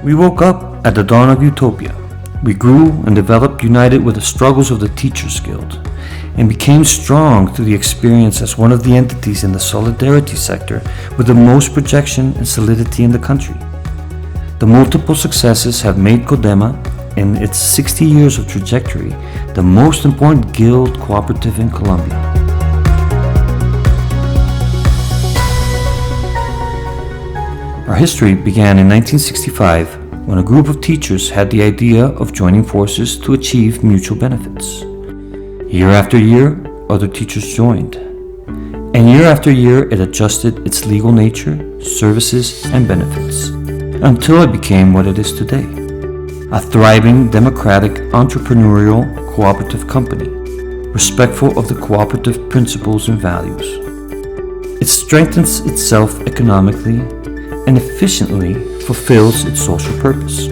We woke up at the dawn of utopia. We grew and developed united with the struggles of the Teachers Guild, and became strong through the experience as one of the entities in the solidarity sector with the most projection and solidity in the country. The multiple successes have made Codema, in its 60 years of trajectory, the most important guild cooperative in Colombia. Our history began in 1965 when a group of teachers had the idea of joining forces to achieve mutual benefits. Year after year, other teachers joined. And year after year, it adjusted its legal nature, services, and benefits, until it became what it is today. A thriving, democratic, entrepreneurial, cooperative company, respectful of the cooperative principles and values. It strengthens itself economically and efficiently fulfills its social purpose.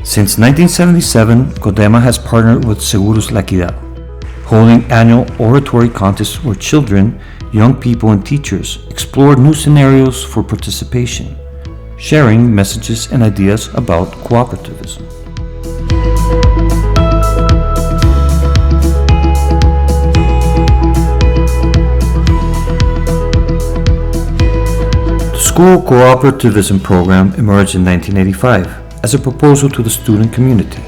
Since 1977, Codema has partnered with Seguros La Equidad, holding annual oratory contests where children, young people, and teachers explore new scenarios for participation, sharing messages and ideas about cooperativism. The School Cooperativism program emerged in 1985 as a proposal to the student community.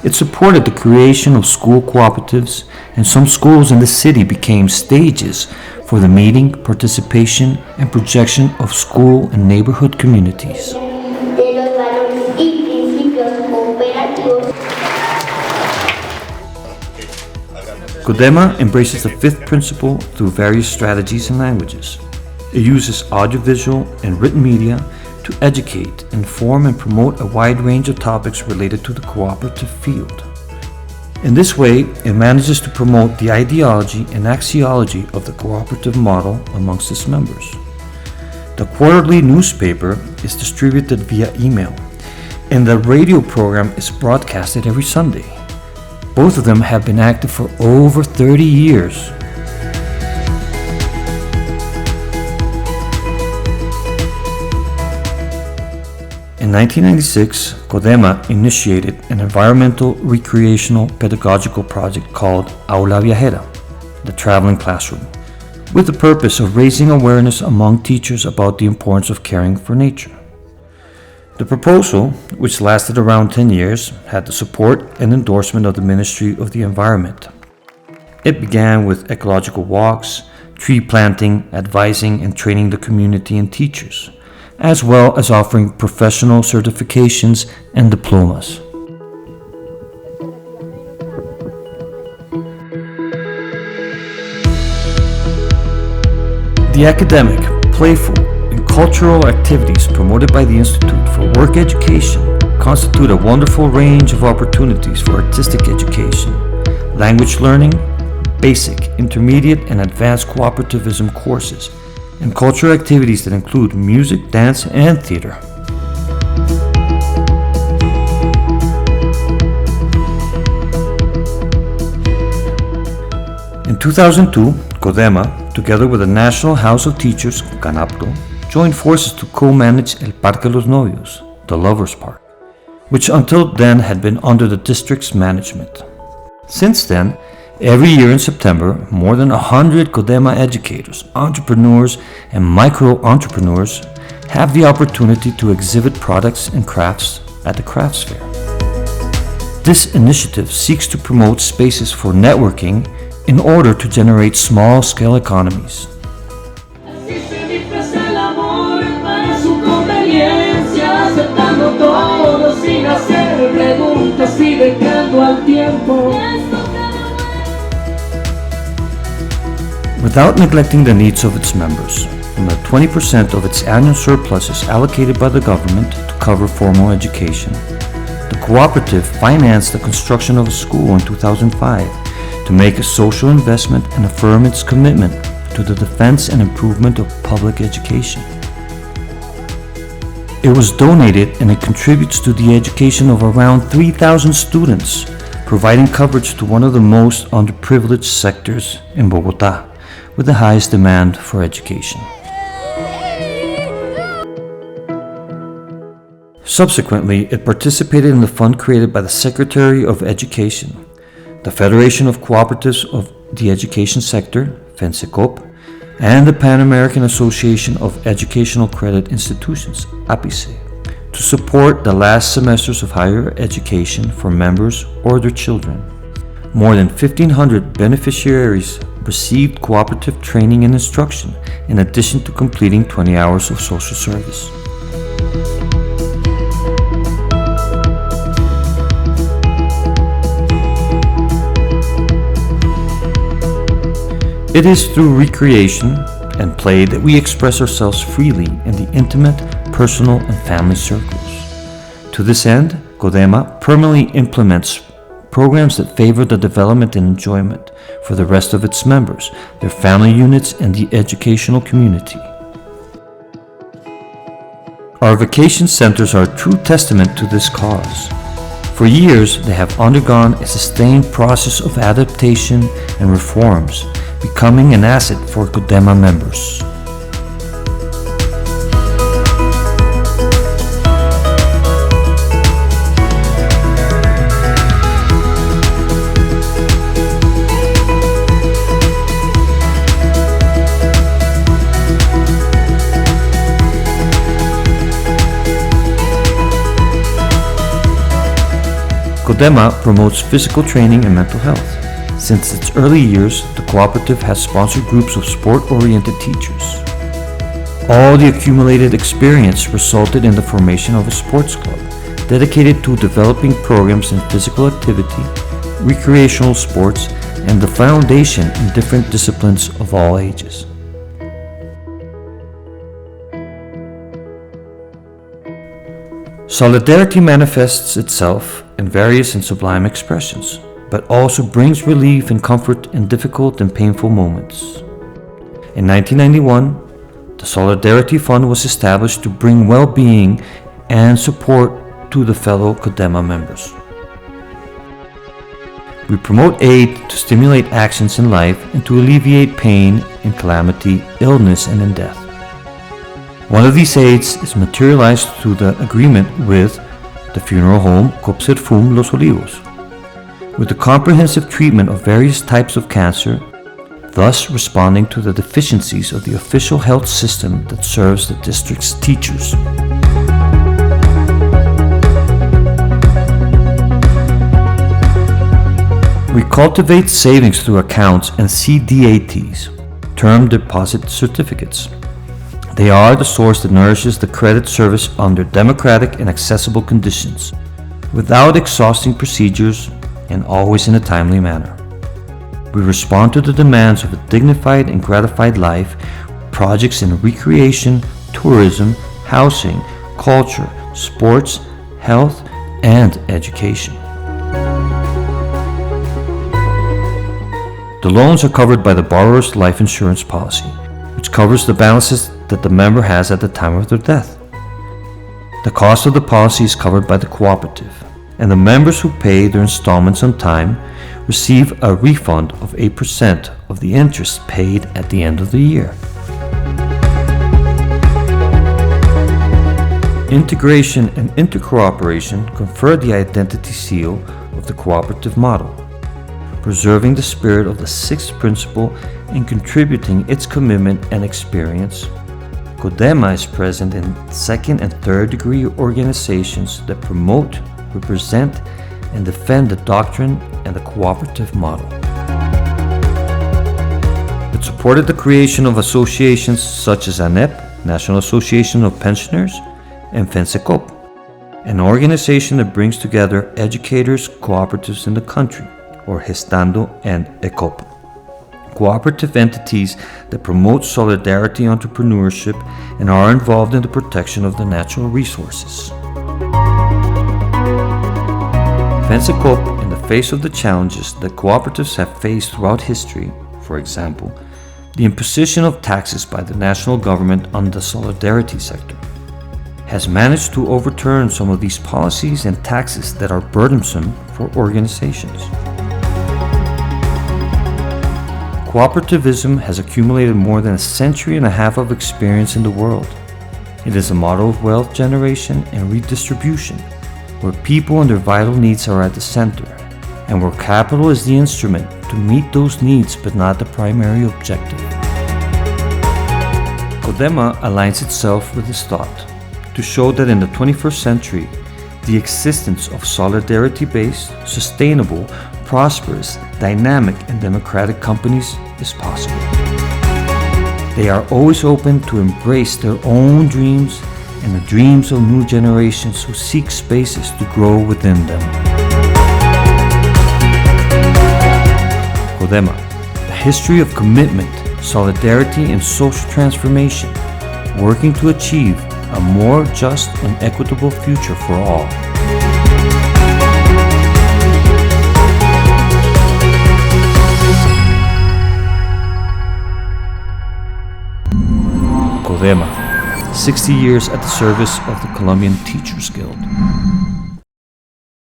It supported the creation of school cooperatives, and some schools in the city became stages for the meeting, participation, and projection of school and neighborhood communities. Codema embraces the fifth principle through various strategies and languages. It uses audiovisual and written media to educate, inform, and promote a wide range of topics related to the cooperative field. In this way, it manages to promote the ideology and axiology of the cooperative model amongst its members. The quarterly newspaper is distributed via email, and the radio program is broadcasted every Sunday. Both of them have been active for over 30 years. In 1996, Codema initiated an environmental, recreational, pedagogical project called Aula Viajera, the traveling classroom, with the purpose of raising awareness among teachers about the importance of caring for nature. The proposal, which lasted around 10 years, had the support and endorsement of the Ministry of the Environment. It began with ecological walks, tree planting, advising and training the community and teachers, as well as offering professional certifications and diplomas. The academic, playful, and cultural activities promoted by the Institute for Work Education constitute a wonderful range of opportunities for artistic education, language learning, basic, intermediate, and advanced cooperativism courses, and cultural activities that include music, dance, and theater. In 2002, Codema, together with the National House of Teachers, CANAPTO, joined forces to co-manage El Parque Los Novios, the Lovers' Park, which until then had been under the district's management. Since then, every year in September, more than 100 Codema educators, entrepreneurs, and micro-entrepreneurs have the opportunity to exhibit products and crafts at the Crafts Fair. This initiative seeks to promote spaces for networking in order to generate small-scale economies. Without neglecting the needs of its members, from the 20% of its annual surpluses allocated by the government to cover formal education, the cooperative financed the construction of a school in 2005 to make a social investment and affirm its commitment to the defense and improvement of public education. It was donated and it contributes to the education of around 3,000 students, providing coverage to one of the most underprivileged sectors in Bogotá, with the highest demand for education. Subsequently, it participated in the fund created by the Secretary of Education, the Federation of Cooperatives of the Education Sector, FENSECOP, and the Pan-American Association of Educational Credit Institutions, APICE, to support the last semesters of higher education for members or their children. More than 1,500 beneficiaries received cooperative training and instruction, in addition to completing 20 hours of social service. It is through recreation and play that we express ourselves freely in the intimate, personal, and family circles. To this end, Codema permanently implements programs that favor the development and enjoyment for the rest of its members, their family units, and the educational community. Our vacation centers are a true testament to this cause. For years, they have undergone a sustained process of adaptation and reforms, becoming an asset for Codema members. Codema promotes physical training and mental health. Since its early years, the cooperative has sponsored groups of sport-oriented teachers. All the accumulated experience resulted in the formation of a sports club dedicated to developing programs in physical activity, recreational sports, and the foundation in different disciplines of all ages. Solidarity manifests itself in various and sublime expressions, but also brings relief and comfort in difficult and painful moments. In 1991, the Solidarity Fund was established to bring well-being and support to the fellow Codema members. We promote aid to stimulate actions in life and to alleviate pain in calamity, illness, and in death. One of these aids is materialized through the agreement with the funeral home Cooperativa Los Olivos, with the comprehensive treatment of various types of cancer, thus responding to the deficiencies of the official health system that serves the district's teachers. We cultivate savings through accounts and CDATs, term deposit certificates. They are the source that nourishes the credit service under democratic and accessible conditions, without exhausting procedures, and always in a timely manner. We respond to the demands of a dignified and gratified life, projects in recreation, tourism, housing, culture, sports, health, and education. The loans are covered by the borrower's life insurance policy, which covers the balances that the member has at the time of their death. The cost of the policy is covered by the cooperative, and the members who pay their installments on time receive a refund of 8% of the interest paid at the end of the year. Integration and intercooperation confer the identity seal of the cooperative model, preserving the spirit of the sixth principle and contributing its commitment and experience. Codema is present in second and third degree organizations that promote, represent, and defend the doctrine and the cooperative model. It supported the creation of associations such as ANEP, National Association of Pensioners, and FENSECOP, an organization that brings together educators, cooperatives in the country, or Gestando and ECOP, cooperative entities that promote solidarity entrepreneurship and are involved in the protection of the natural resources. FENSECOP, in the face of the challenges that cooperatives have faced throughout history, for example, the imposition of taxes by the national government on the solidarity sector, has managed to overturn some of these policies and taxes that are burdensome for organizations. Cooperativism has accumulated more than a century and a half of experience in the world. It is a model of wealth generation and redistribution, where people and their vital needs are at the center, and where capital is the instrument to meet those needs but not the primary objective. Codema aligns itself with this thought to show that in the 21st century, the existence of solidarity-based, sustainable, prosperous, dynamic, and democratic companies is possible. They are always open to embrace their own dreams and the dreams of new generations who seek spaces to grow within them. Codema, a history of commitment, solidarity, and social transformation, working to achieve a more just and equitable future for all. Codema, 60 years at the service of the Colombian Teachers Guild.